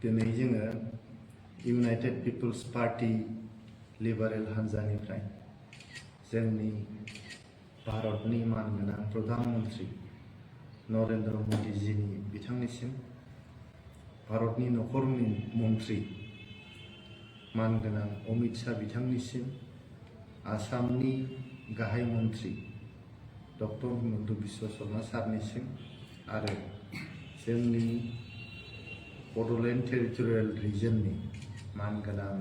दिनै जोङो United people's party liberal हान्जानिफ्राय जोंनि भारतनि मानगोनां प्रधानमन्त्री नरेन्द्र मदिजीनि बिथांनिसिम भारतनि नखर मन्त्री मानगोनां अमित शाह बिथांनिसिम आसामनि गाहाय मन्त्री डक्टर हिमन्त बिश्व शर्मा सारनिसिम आरो जोंनि बड'लेण्ड टेरिटरियेल रिजननि मानगोनां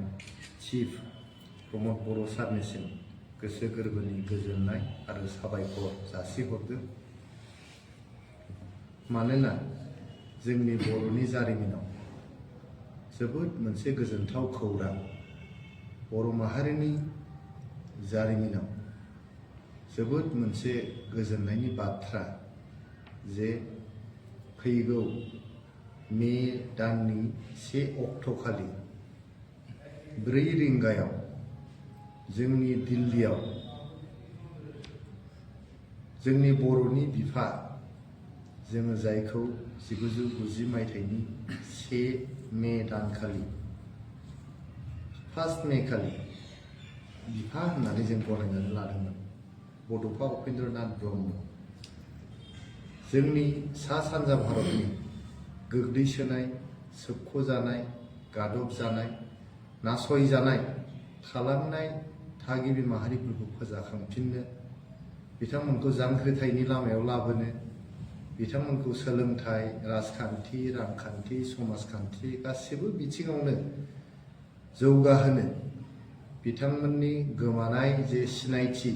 चिफ प्रमद बर' सारनिसिम गोसो गोरबोनि गोजोननाय आरो साबायखर जासिहरदों। मानोना जोंनि बर'नि जारिमिनाव जोबोद मोनसे गोजोनथाव खौरां, बर' माहारिनि जारिमिनाव जोबोद मोनसे गोजोननायनि बाथ्रा जे फैगौ मे दाननि 1 अक्ट'खालि 4 रिंगायाव जोंनि दिल्लीयाव जोंनि बर'नि बिफा जोङो जायखौ 1990 मायथाइनि 1 मे दानखालि 1 मे खालि बिफा होननानै जों गनायनानै लादोंमोन बड'फा उपेन्द्रनाथ ब्रह्म, जोंनि सा सानजा भारतनि गोग्लैसोनाय, सोबख'जानाय, गादबजानाय, नासयजानाय, थालांनाय थागिबि माहारिफोरखौ फोजाखांफिननो, बिथांमोनखौ जांख्रिथायनि लामायाव लाबोनो, बिथांमोनखौ सोलोंथाइ, राजखान्थि, रांखान्थि, समाजखान्थि गासिबो बिथिङावनो जौगाहोनो, बिथांमोननि गोमानाय जे सिनायथि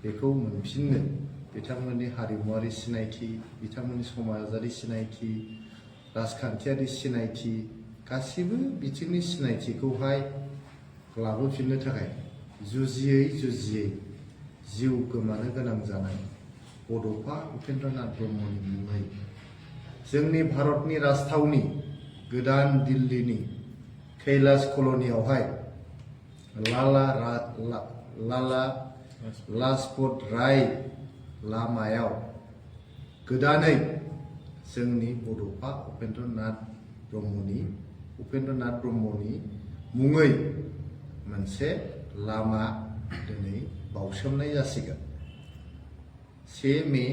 बेखौ मोनफिननो, बिथांमोननि हारिमुवारि सिनायथि, बिथांमोननि समाजारि सिनायथि, राजखान्थियारि सिनायथि, गासिबो बिथिंनि सिनायथिखौहाय लाबोफिननो थाखाय जुजियै जुजियै जिउ गोमानो गोनां जानाय बड'फा उपेन्द्रनाथ ब्रह्मनि मुङै जोंनि भारतनि राजथावनि गोदान दिल्लीनि कैलाश कल'नियावहाय लाला लाजपत राय लामायाव गोदानै जोंनि बड'फा उपेन्द्रनाथ ब्रह्मनि मुङै मोनसे लामा दिनै बाउसोमनाय जासिगोन 1 मे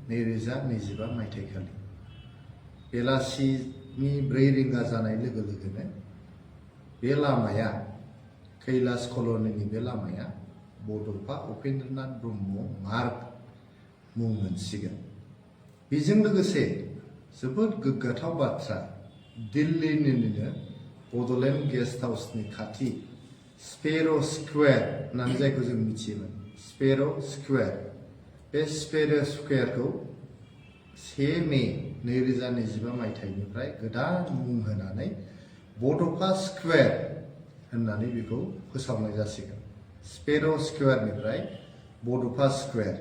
2025 मायथाइखालि बेलासिनि 4 रिंगा जानाय लोगो लोगोनो बे लामाया कैलाश कल'निनि बे लामाया बड'फा उपेन्द्रनाथ ब्रह्म मार्ग मुं मोनसिगोन। बेजों लोगोसे जोबोद गोग्गाथाव बाथ्रा, दिल्लीनिनो बड'लेण्ड गेस्ट हाउसनि खाथि स्पेर' स्कुवेर होननानै जायखौ जों मिथियोमोन, स्पेर' स्कुवेर, बे स्पेर' स्कुवेरखौ 1 मे 2025 मायथाइनिफ्राय गोदान मुं होनानै बड'फा स्कुवेर होननानै बेखौ फोसावनाय जासिगोन। स्पेर' स्कुवेरनिफ्राय बड'फा स्कुवेर,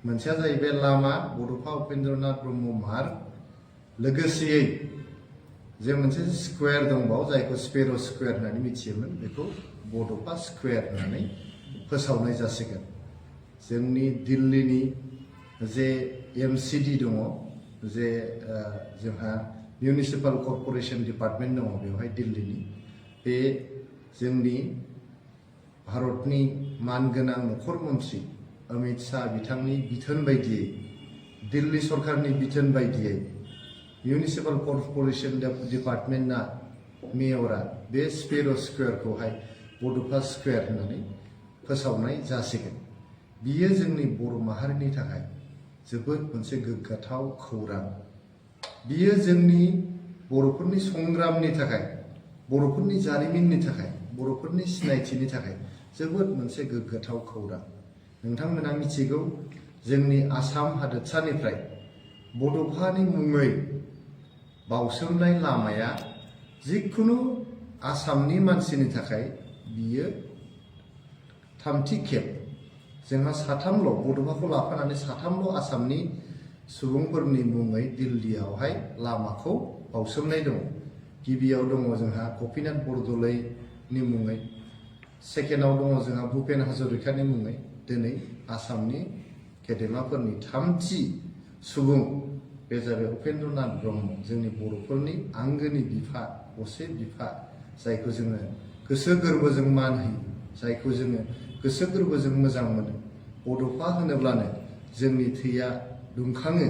मोनसेया जाहैबाय लामा बड'फा उपेन्द्रनाथ ब्रह्म मार्ग, लोगोसेयै जे मोनसे स्कुवेर दंबावो जायखौ स्पेर' स्कुवेर होननानै मिथियोमोन, बेखौ बड'फा स्कुवेर होननानै फोसावनाय जासिगोन। जोंनि दिल्लीनि जे MCD दङ, जे जोंहा मिउनिसिपाल कर्प'रेसन डिपार्टमेन्ट दङ बेवहाय दिल्लीनि, बे जोंनि भारतनि मानगोनां नखर मन्त्री अमित शाह बिथांनि बिथोन बायदियै, दिल्ली सरकारनि बिथोन बायदियै मिउनिसिपाल कर्प'रेसन डिपार्टमेन्टआ मेयरा बे स्पेर' स्कुवेरखौहाय बड'फा स्कुवेर होननानै फोसावनाय जासिगोन। बियो जोंनि बर' माहारिनि थाखाय जोबोद मोनसे गोग्गाथाव खौरां। बियो जोंनि बर'फोरनि संग्रामनि थाखाय, बर'फोरनि जारिमिननि थाखाय, बर'फोरनि सिनायथिनि थाखाय जोबोद मोनसे गोग्गाथाव खौरां। नोंथांमोना मिथिगौ, जोंनि आसाम हादोरसानिफ्राय बड'फानि मुङै बाउसोमनाय लामाया जिखुनु आसामनि मानसिनि थाखाय बियो 3थि खेब। जोंहा 3ल', बड'फाखौ लाफानानै 3ल' आसामनि सुबुंफोरनि मुङै दिल्लीयावहाय लामाखौ बाउसोमनाय दङ। गिबियाव दङ जोंहा गपिनाथ बरदलैनि मुङै, सेकेन्डआव दङ जोंहा भुपेन हाजरिकानि मुङै। दिनै आसामनि गेदेमाफोरनि 3थि सुबुं बे जाबाय उपेन्द्रनाथ ब्रह्म जोंनि बर'फोरनि आंगोनि बिफा असे बिफा जायखौ जोङो गोसो गोरबोजों मान होयो जायखौ जोङो गोसो गोरबोजों मोजां मोनो बड'फा होनोब्लानो जोंनि थैया दुंखाङो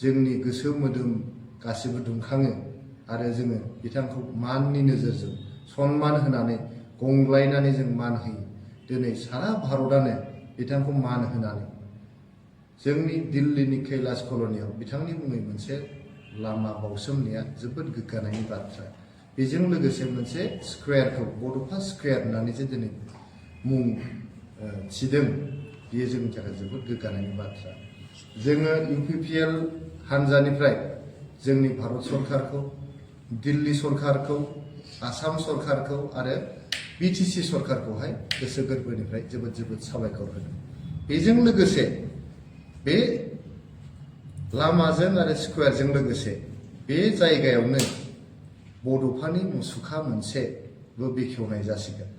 जोंनि गोसो मोदोम गासिबो दुंखाङो आरो जोङो बिथांखौ माननि नोजोरजों सनमान होनानै गंग्लायनानै जों मान होयो दिनै सारा भारतआनो बिथांखौ मान होनानै जोंनि दिल्लीनि कैलाश कल'नियाव बिथांनि मुङै मोनसे लामा बाउसोमनाया जोबोद गोग्गानायनि बाथ्रा बेजों लोगोसे मोनसे स्कुवेरखौ बड'फा स्कुवेर होननानै जे दिनै मुं थिदों बेयो जोंनि थाखाय जोबोद गोग्गानायनि बाथ्रा जोङो UPPL हानजानिफ्राय जोंनि भारत सरकारखौ दिल्ली सरकारखौ आसाम सरकारखौ आरो BTC सरकारखौहाय गोसो गोरबोनिफ्राय जोबोद जोबोद साबायखर होदों बेजों लोगोसे बे लामाजों आरो स्कुवेरजों लोगोसे बे जायगायावनो बड'फानि मुसुखा मोनसेबो बेखेवनाय जासिगोन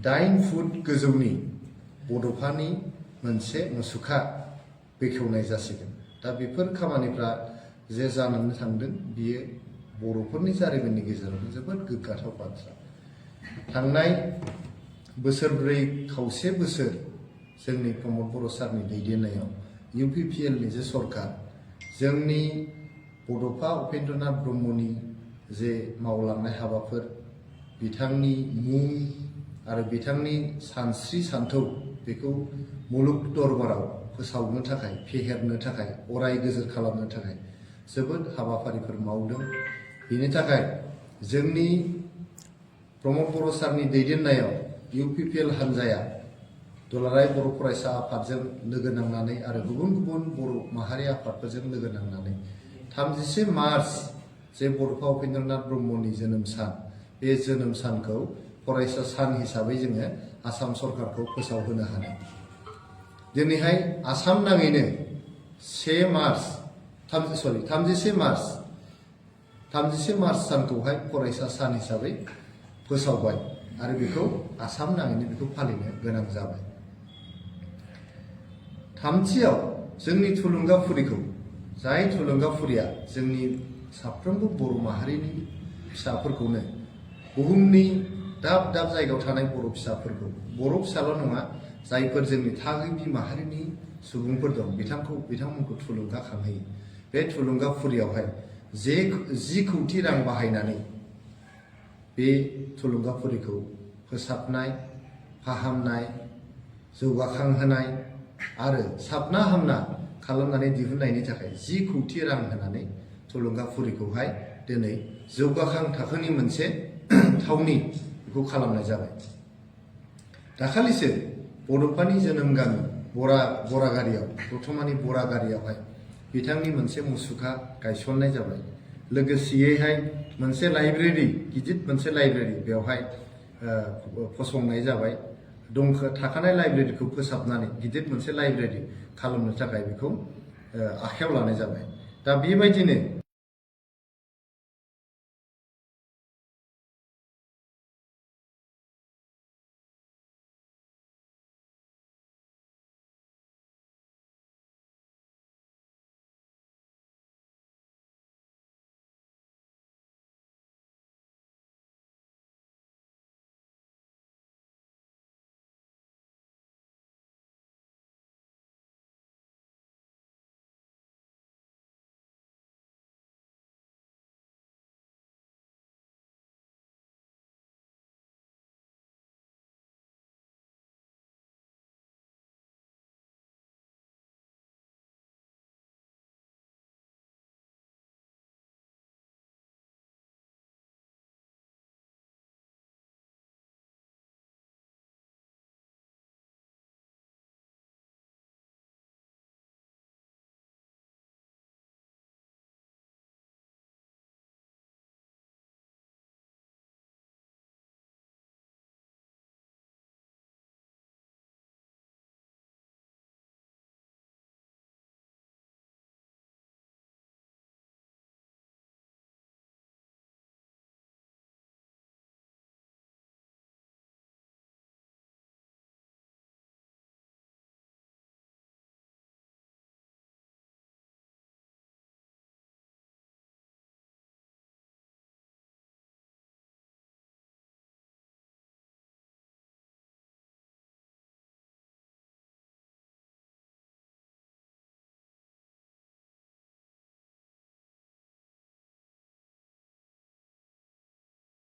8 फुट गोजौनि बड'फानि मोनसे मुसुखा बेखेवनाय जासिगोन दा बेफोर खामानिफ्रा जे जानानै थांदों बियो बर'फोरनि जारिमिननि गेजेरावनो जोबोद गोग्गाथाव बाथ्रा थांनाय बोसोरब्रै खावसे बोसोर जोंनि प्रमद बर' सारनि दैदेननायाव UPPL नि जे सरकार जोंनि बड'फा उपेन्द्रनाथ ब्रह्मनि जे मावलांनाय हाबाफोर बिथांनि मुं आरो बिथांनि सानस्रि सानथौ बेखौ मुलुग दरबाराव फोसावनो थाखाय फेहेरनो थाखाय अराय गोजोर खालामनो थाखाय जोबोद हाबाफारिफोर मावदों बेनि थाखाय जोंनि प्रमद बर' सारनि दैदेननायाव UPPL हानजाया दुलाराय बर' फरायसा आफादजों लोगो नांनानै आरो गुबुन गुबुन बर' माहारि आफादफोरजों लोगो नांनानै 31 मार्च जे बड'फा उपेन्द्रनाथ ब्रह्मनि जोनोम सान बे जोनोम सानखौ फरायसा सान हिसाबै जोङो आसाम सरकारखौ फोसावहोनो हादों दिनैहाय आसाम नाङैनो 31 मार्च सानखौहाय फरायसा सान हिसाबै फोसावबाय आरो बेखौ आसाम नाङैनो बेखौ फालिनो गोनां जाबाय थामथियाव जोंनि थुलुंगाफुरिखौ जाय थुलुंगाफुरिया जोंनि साफ्रोमबो बर' माहारिनि फिसाफोरखौनो बुहुमनि दाब दाब जायगायाव थानाय बर' फिसाफोरखौ बर' फिसाल' नङा जायफोर जोंनि थागिबि माहारिनि सुबुंफोर दं बिथांमोनखौ थुलुंगाखांहोयो बे थुलुंगाफुरियावहाय 10 कौटि रां बाहायनानै बे थुलुंगाफुरिखौ फोसाबनाय फाहामनाय जौगाखांहोनाय आरो साबना हामना खालामनानै दिहुननायनि थाखाय 10 कौटि रां होनानै थुलुंगाफुरिखौहाय दिनै जौगाखां थाखोनि मोनसे थावनि बेखौ खालामनाय जाबाय दाखालिसो बड'फानि जोनोम गामि बरागारियाव दतमानि बरागारियावहाय बिथांनि मोनसे मुसुखा गायसननाय जाबाय लोगोसेयैहाय मोनसे लाइब्रेरि गिदिर मोनसे लाइब्रेरि बेवहाय फसंनाय जाबाय थाखानाय लाइब्रेरिखौ फोसाबनानै गिदिर मोनसे लाइब्रेरि खालामनो थाखाय बेखौ आखायाव लानाय जाबाय दा बेबायदिनो